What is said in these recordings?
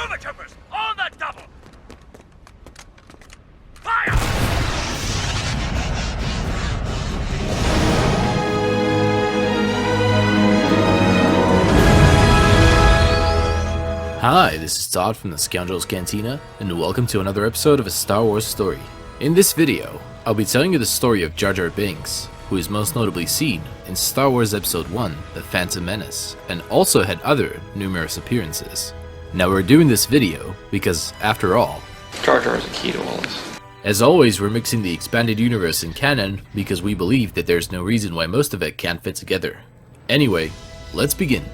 Move it, troopers! On the double! Fire! Hi, this is Todd from the Scoundrels Cantina, and welcome to another episode of A Star Wars Story. In this video, I'll be telling you the story of Jar Binks, who is most notably seen in Star Wars Episode 1, The Phantom Menace, and also had other numerous appearances. Now we're doing this video because, after all, Jar Jar is the key to all this. As always, we're mixing the expanded universe and canon because we believe that there's no reason why most of it can't fit together. Anyway, let's begin.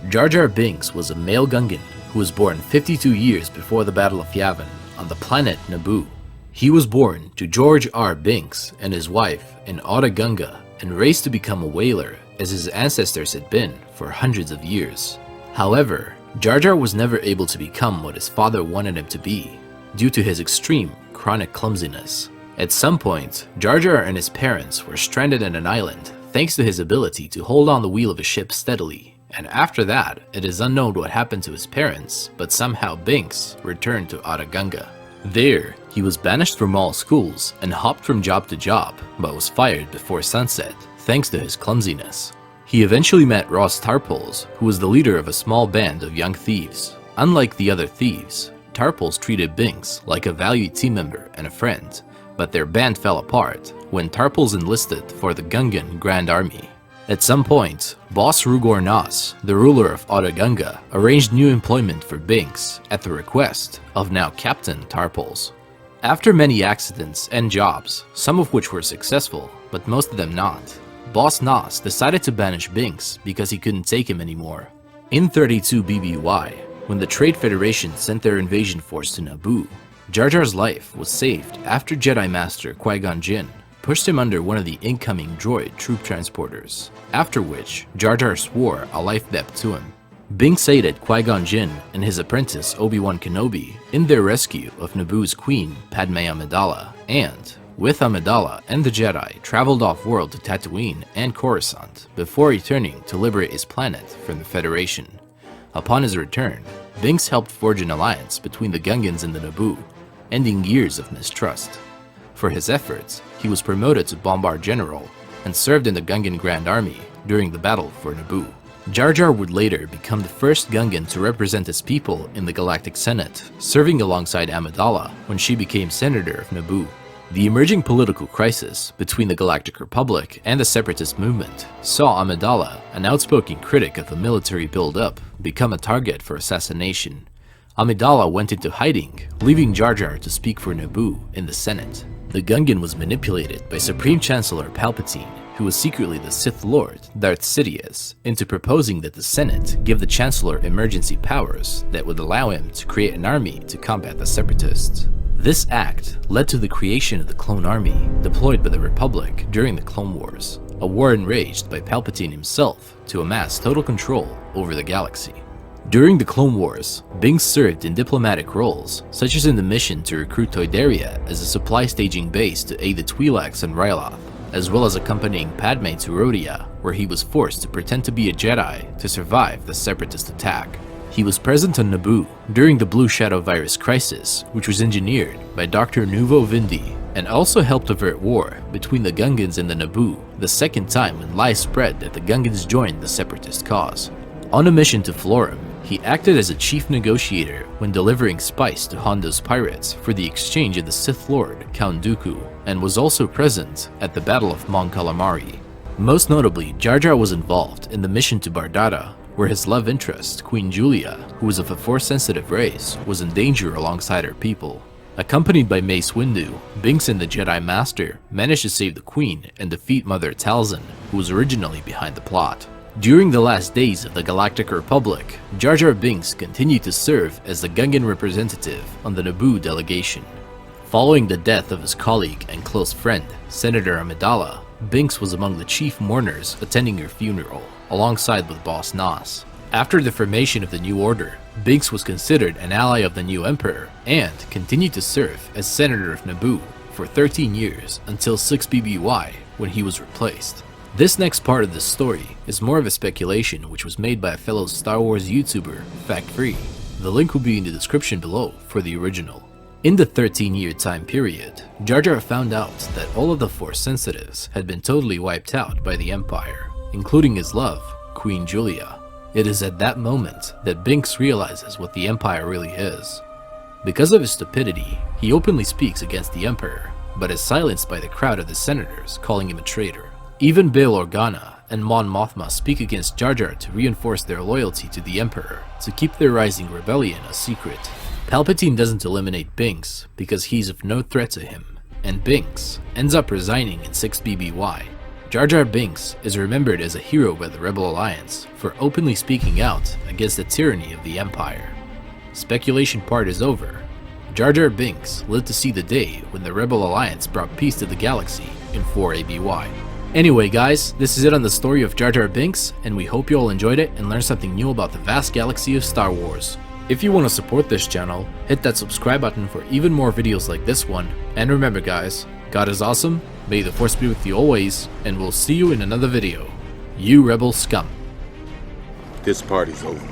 Jar Binks was a male Gungan who was born 52 years before the Battle of Yavin on the planet Naboo. He was born to George R. Binks and his wife in Otolla Gungan and raised to become a whaler as his ancestors had been for hundreds of years. However, Jar Jar was never able to become what his father wanted him to be due to his extreme chronic clumsiness. At some point, Jar Jar and his parents were stranded on an island thanks to his ability to hold on the wheel of a ship steadily. And after that, it is unknown what happened to his parents, but somehow Binks returned to Otolla Gungan. There, he was banished from all schools and hopped from job to job, but was fired before sunset, thanks to his clumsiness. He eventually met Ross Tarpals, who was the leader of a small band of young thieves. Unlike the other thieves, Tarpals treated Binks like a valued team member and a friend, but their band fell apart when Tarpals enlisted for the Gungan Grand Army. At some point, Boss Rugor Nas, the ruler of Otolla Gungan, arranged new employment for Binks at the request of now Captain Tarpals. After many accidents and jobs, some of which were successful, but most of them not, Boss Nas decided to banish Binks because he couldn't take him anymore. In 32 BBY, when the Trade Federation sent their invasion force to Naboo, Jar Jar's life was saved after Jedi Master Qui-Gon Jinn pushed him under one of the incoming droid troop transporters, after which Jar Jar swore a life debt to him. Binks aided Qui-Gon Jinn and his apprentice Obi-Wan Kenobi in their rescue of Naboo's queen Padme Amidala, and, with Amidala and the Jedi, traveled off-world to Tatooine and Coruscant before returning to liberate his planet from the Federation. Upon his return, Binks helped forge an alliance between the Gungans and the Naboo, ending years of mistrust. For his efforts, he was promoted to Bombard General and served in the Gungan Grand Army during the battle for Naboo. Jar Jar would later become the first Gungan to represent his people in the Galactic Senate, serving alongside Amidala when she became Senator of Naboo. The emerging political crisis between the Galactic Republic and the Separatist movement saw Amidala, an outspoken critic of the military build-up, become a target for assassination. Amidala went into hiding, leaving Jar Jar to speak for Naboo in the Senate. The Gungan was manipulated by Supreme Chancellor Palpatine, who was secretly the Sith Lord Darth Sidious, into proposing that the Senate give the Chancellor emergency powers that would allow him to create an army to combat the Separatists. This act led to the creation of the Clone Army, deployed by the Republic during the Clone Wars, a war enraged by Palpatine himself to amass total control over the galaxy. During the Clone Wars, Binks served in diplomatic roles, such as in the mission to recruit Toydaria as a supply staging base to aid the Twi'leks and Ryloth, as well as accompanying Padme to Rhodia, where he was forced to pretend to be a Jedi to survive the Separatist attack. He was present on Naboo during the Blue Shadow virus crisis, which was engineered by Dr. Nuvo Vindi, and also helped avert war between the Gungans and the Naboo, the second time when lies spread that the Gungans joined the Separatist cause. On a mission to Florum, he acted as a chief negotiator when delivering spice to Hondo's pirates for the exchange of the Sith Lord Count Dooku, and was also present at the Battle of Mon Calamari. Most notably, Jar Jar was involved in the mission to Bardada, where his love interest, Queen Julia, who was of a Force-sensitive race, was in danger alongside her people. Accompanied by Mace Windu, Binks and the Jedi Master managed to save the Queen and defeat Mother Talzin, who was originally behind the plot. During the last days of the Galactic Republic, Jar Binks continued to serve as the Gungan representative on the Naboo delegation. Following the death of his colleague and close friend, Senator Amidala, Binks was among the chief mourners attending her funeral, alongside with Boss Nas. After the formation of the New Order, Binks was considered an ally of the new Emperor and continued to serve as Senator of Naboo for 13 years until 6 BBY when he was replaced. This next part of the story is more of a speculation which was made by a fellow Star Wars YouTuber, Fact Free. The link will be in the description below for the original. In the 13-year time period, Jar Jar found out that all of the Force sensitives had been totally wiped out by the Empire, including his love, Queen Julia. It is at that moment that Binks realizes what the Empire really is. Because of his stupidity, he openly speaks against the Emperor, but is silenced by the crowd of the senators calling him a traitor. Even Bail Organa and Mon Mothma speak against Jar Jar to reinforce their loyalty to the Emperor to keep their rising rebellion a secret. Palpatine doesn't eliminate Binks because he's of no threat to him, and Binks ends up resigning in 6BBY. Jar Jar Binks is remembered as a hero by the Rebel Alliance for openly speaking out against the tyranny of the Empire. Speculation part is over. Jar Jar Binks lived to see the day when the Rebel Alliance brought peace to the galaxy in 4ABY. Anyway guys, this is it on the story of Jar Jar Binks, and we hope you all enjoyed it and learned something new about the vast galaxy of Star Wars. If you want to support this channel, hit that subscribe button for even more videos like this one, and remember guys, God is awesome, may the Force be with you always, and we'll see you in another video. You Rebel Scum. This party's over.